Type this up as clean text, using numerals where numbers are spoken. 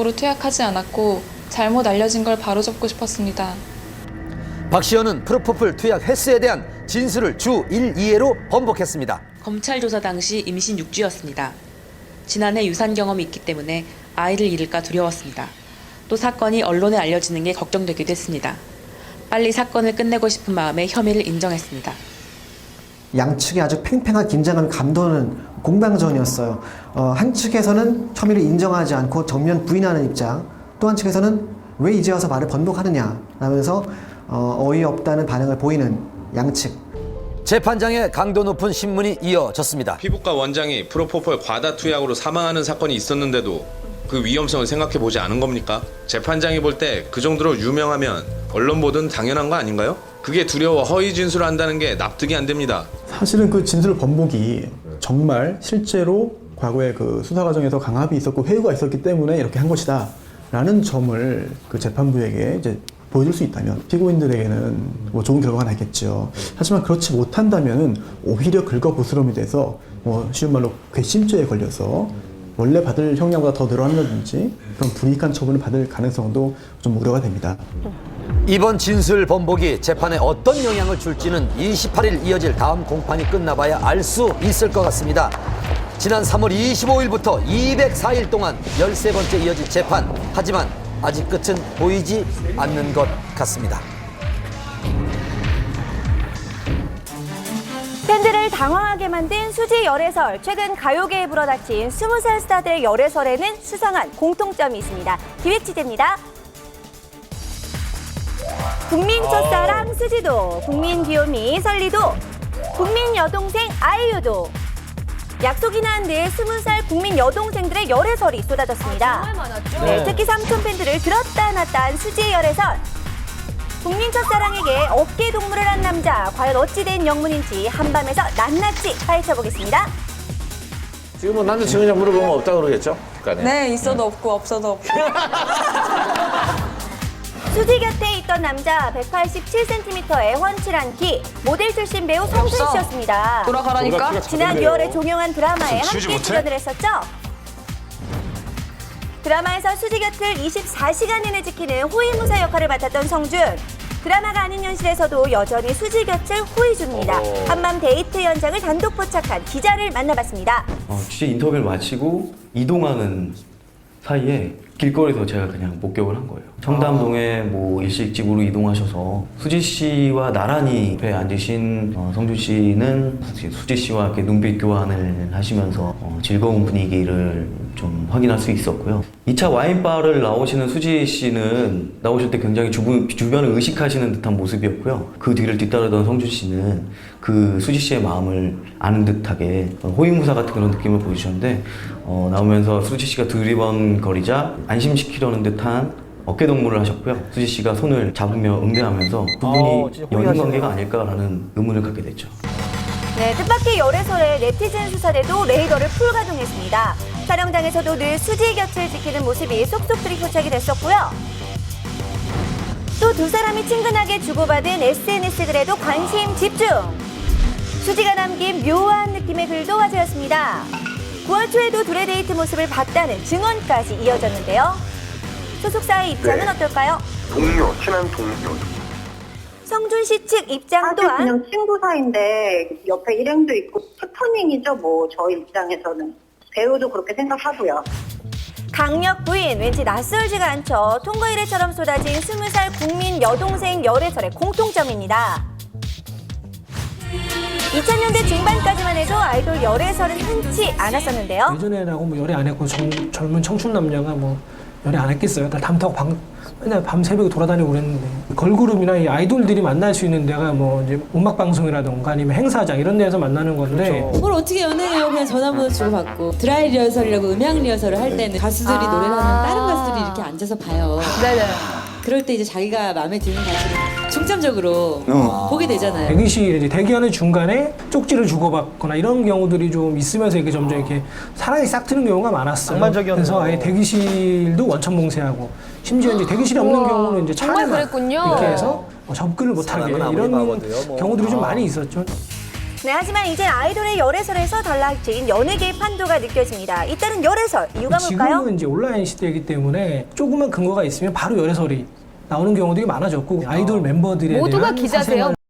함부로 투약하지 않았고 잘못 알려진 걸 바로잡고 싶었습니다. 박시현은 프로포폴 투약 횟수에 대한 진술을 주 1, 2회로 번복했습니다. 검찰 조사 당시 임신 6주였습니다. 지난해 유산 경험이 있기 때문에 아이를 잃을까 두려웠습니다. 또 사건이 언론에 알려지는 게 걱정되기도 했습니다. 빨리 사건을 끝내고 싶은 마음에 혐의를 인정했습니다. 양측의 아주 팽팽한 긴장감이 감도는 공방전이었어요. 한 측에서는 혐의를 인정하지 않고 정면 부인하는 입장, 또 한 측에서는 왜 이제 와서 말을 번복하느냐 라면서 어이없다는 반응을 보이는 양측. 재판장의 강도 높은 신문이 이어졌습니다. 피부과 원장이 프로포폴 과다 투약으로 사망하는 사건이 있었는데도 그 위험성을 생각해보지 않은 겁니까? 재판장이 볼 때 그 정도로 유명하면 언론 보도는 당연한 거 아닌가요? 그게 두려워 허위 진술을 한다는 게 납득이 안 됩니다. 사실은 그 진술 번복이 정말 실제로 과거에 그 수사 과정에서 강압이 있었고 회유가 있었기 때문에 이렇게 한 것이다 라는 점을 그 재판부에게 이제 보여줄 수 있다면 피고인들에게는 뭐 좋은 결과가 나겠죠. 하지만 그렇지 못한다면은 오히려 긁어부스럼이 돼서 뭐 쉬운 말로 괘씸죄에 걸려서 원래 받을 형량보다 더 늘어난다든지 그런 불이익한 처분을 받을 가능성도 좀 우려가 됩니다. 이번 진술 번복이 재판에 어떤 영향을 줄지는 28일 이어질 다음 공판이 끝나봐야 알 수 있을 것 같습니다. 지난 3월 25일부터 204일 동안 13번째 이어질 재판. 하지만 아직 끝은 보이지 않는 것 같습니다. 팬들을 당황하게 만든 수지 열애설. 최근 가요계에 불어닥친 20살 스타들의 열애설에는 수상한 공통점이 있습니다. 기획 취재입니다. 국민 첫사랑 수지도, 국민 귀요미 설리도, 국민 여동생 아이유도. 약속이나 한 듯 20살 국민 여동생들의 열애설이 쏟아졌습니다. 정말 많았죠. 네, 특히 삼촌 팬들을 들었다 놨다 한 수지의 열애설. 국민 첫사랑에게 어깨 동무를 한 남자, 과연 어찌 된 영문인지 한밤에서 낱낱이 파헤쳐보겠습니다. 지금 뭐 남자친구냐 물어보면 없다 그러겠죠? 네, 있어도 없고 없어도 없고. 수지 곁에 있던 남자 187cm의 훤칠한 키, 모델 출신 배우 성준 씨였습니다. 돌아가라니까? 지난 6월에 종영한 드라마에 함께 출연을 했었죠. 드라마에서 수지 곁을 24시간 내내 지키는 호위무사 역할을 맡았던 성준. 드라마가 아닌 현실에서도 여전히 수지 곁을 호위 중입니다. 한밤 데이트 현장을 단독 포착한 기자를 만나봤습니다. 취재 인터뷰를 마치고 이동하는 사이에 길거리에서 제가 그냥 목격을 한 거예요. 청담동에 뭐 일식집으로 이동하셔서 수지 씨와 나란히 옆에 앉으신 성준 씨는 수지 씨와 이렇게 눈빛 교환을 하시면서 즐거운 분위기를 좀 확인할 수 있었고요. 2차 와인바를 나오시는 수지 씨는 나오실 때 굉장히 주변을 의식하시는 듯한 모습이었고요. 그 뒤를 뒤따르던 성준 씨는 그 수지 씨의 마음을 아는 듯하게 호위무사 같은 그런 느낌을 보여주셨는데 나오면서 수지 씨가 두리번거리자 안심시키려는 듯한 어깨동무를 하셨고요. 수지 씨가 손을 잡으며 응대하면서 두 분이 연인 관계가 아닐까라는 의문을 갖게 됐죠. 네, 뜻밖의 열애설에 네티즌 수사대도 레이더를 풀가동했습니다. 촬영장에서도 늘 수지 곁을 지키는 모습이 속속들이 포착이 됐었고요. 또 두 사람이 친근하게 주고받은 SNS 글에도 관심 집중! 수지가 남긴 묘한 느낌의 글도 화제였습니다. 9월 초에도 둘의 데이트 모습을 봤다는 증언까지 이어졌는데요. 소속사의 입장은 어떨까요? 친한 동료. 성준 씨 측 입장 또한 그냥 친구 사이인데 옆에 일행도 있고 해프닝이죠. 뭐 저희 입장에서는 배우도 그렇게 생각하고요. 강력 부인, 왠지 낯설지가 않죠. 통과 이래처럼 쏟아진 20살 국민 여동생 열애설의 공통점입니다. 2000년대 중반까지만 해도 아이돌 열애설은 흔치 않았었는데요. 예전에라고 뭐 열애 안 했고 젊은 청춘 남녀가 뭐 열애 안 했겠어요. 담 타고 맨날 밤 새벽에 돌아다니고 그랬는데 걸그룹이나 이 아이돌들이 만날 수 있는 데가 뭐 이제 음악 방송이라던가 아니면 행사장 이런 데에서 만나는 건데 뭘 어떻게 연애해요? 그냥 전화번호 주고받고 드라이 리허설이라고 음향 리허설을 할 때는 가수들이 노래를 하면 다른 가수들이 이렇게 앉아서 봐요. 네네. 그럴 때 이제 자기가 마음에 드는 가수를 중점적으로 보게 되잖아요. 대기실 이제 대기하는 중간에 쪽지를 주고받거나 이런 경우들이 좀 있으면서 이렇게 점점 이렇게 사랑이 싹 트는 경우가 많았어요. 그래서 아예 대기실도 원천봉쇄하고 심지어 이제 대기실이 없는 경우는 이제 차례만 이렇게 해서 접근을 못하게 이런 경우들이 좀 많이 있었죠. 네, 하지만 이제 아이돌의 열애설에서 달라진 연예계의 판도가 느껴집니다. 잇따른 열애설, 이유가 뭘까요? 지금은 이제 온라인 시대이기 때문에 조그만 근거가 있으면 바로 열애설이 나오는 경우들이 많아졌고 아이돌 멤버들에 모두가 대한 기자세요. 사생활